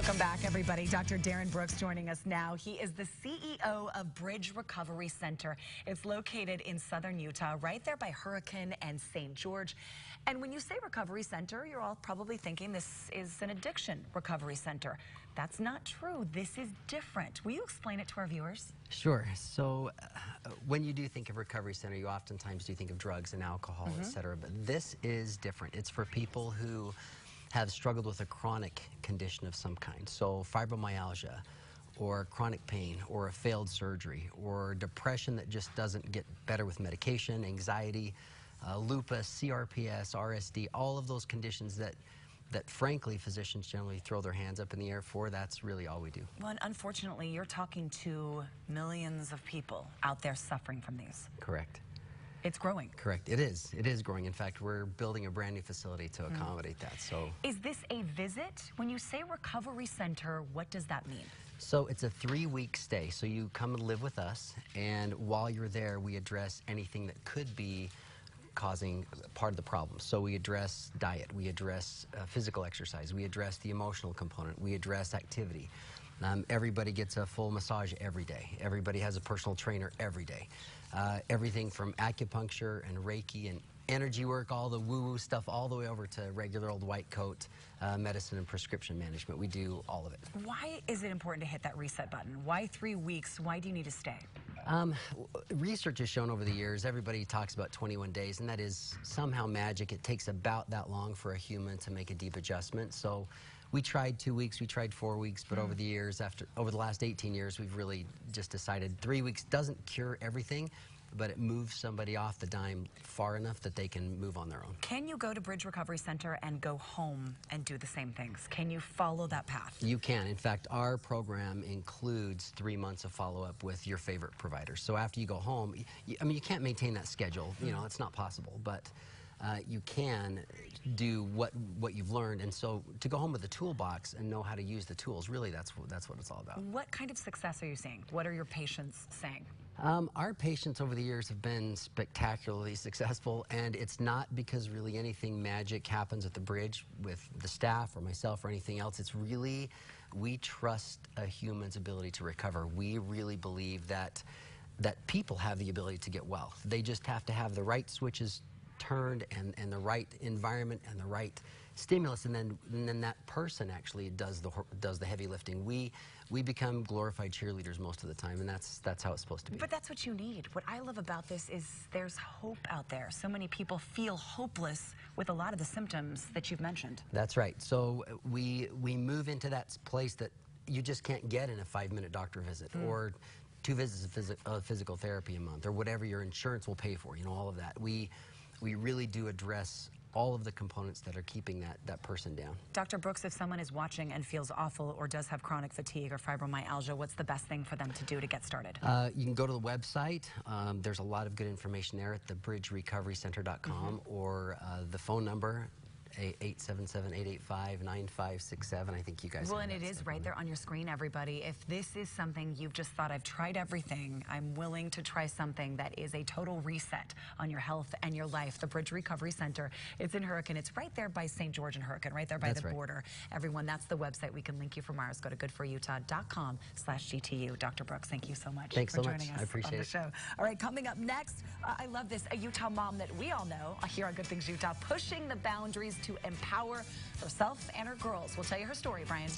Welcome back, everybody. Dr. Darren Brooks joining us now. He is the CEO of BrigeRecovery Center. It's located in southern Utah, right there by Hurricane and St. George. And when you say recovery center, you're all probably thinking this is an addiction recovery center. That's not true. This is different. Will you explain it to our viewers? Sure. So when you do think of recovery center, you oftentimes do think of drugs and alcohol, et cetera. But this is different. It's for people who have struggled with a chronic condition of some kind. So fibromyalgia, or chronic pain, or a failed surgery, or depression that just doesn't get better with medication, anxiety, lupus, CRPS, RSD, all of those conditions that frankly physicians generally throw their hands up in the air for. That's really all we do. Well, and unfortunately, you're talking to millions of people out there suffering from these. Correct. It's growing. Correct. It is. It is growing. In fact, we're building a brand new facility to accommodate that. So, is this a visit? When you say recovery center, what does that mean? So it's a 3-week stay. So you come and live with us, and while you're there, we address anything that could be causing part of the problem. So we address diet, we address physical exercise, we address the emotional component, we address activity. Everybody gets a full massage every day. Everybody has a personal trainer every day. Everything from acupuncture and Reiki and energy work, all the woo-woo stuff, all the way over to regular old white coat medicine and prescription management. We do all of it. Why is it important to hit that reset button? Why 3 weeks? Why do you need to stay? Research has shown over the years, everybody talks about 21 days, and that is somehow magic. It takes about that long for a human to make a deep adjustment. So we tried 2 weeks, we tried 4 weeks, but over the years, over the last 18 years, we've really just decided 3 weeks doesn't cure everything, but it moves somebody off the dime far enough that they can move on their own. Can you go to BrigeRecovery Center and go home and do the same things? Can you follow that path? You can. In fact, our program includes 3 months of follow-up with your favorite provider. So after you go home, I mean, you can't maintain that schedule. You know, it's not possible, but you can do what you've learned. And so to go home with a toolbox and know how to use the tools, really that's what it's all about. What kind of success are you seeing? What are your patients saying? Our patients over the years have been spectacularly successful, and it's not because really anything magic happens at the Bridge with the staff or myself or anything else. It's really, we trust a human's ability to recover. We really believe that people have the ability to get well. They just have to have the right switches turned and the right environment and the right stimulus, and then that person actually does the heavy lifting. We become glorified cheerleaders most of the time, and that's how it's supposed to be. But that's what you need. What I love about this is there's hope out there. So many people feel hopeless with a lot of the symptoms that you've mentioned. That's right. So we move into that place that you just can't get in a 5-minute doctor visit or 2 visits of physical therapy a month or whatever your insurance will pay for. You know, all of that. We really do address all of the components that are keeping that person down. Dr. Brooks, if someone is watching and feels awful or does have chronic fatigue or fibromyalgia, what's the best thing for them to do to get started? You can go to the website. There's a lot of good information there at the BrigeRecoveryCenter.com or the phone number, 877-885-9567. I think you guys Well, and it is right there on your screen, everybody. If this is something you've just thought, I've tried everything, I'm willing to try something that is a total reset on your health and your life, the BrigeRecovery Center. It's in Hurricane. It's right there by St. George and Hurricane, right there by the border. Everyone, that's the website. We can link you from ours. Go to goodforutah.com/GTU. Dr. Brooks, thank you so much for joining us I appreciate on the show. All right, coming up next, I love this, a Utah mom that we all know here on Good Things Utah, pushing the boundaries to empower herself and her girls. We'll tell you her story, Brian.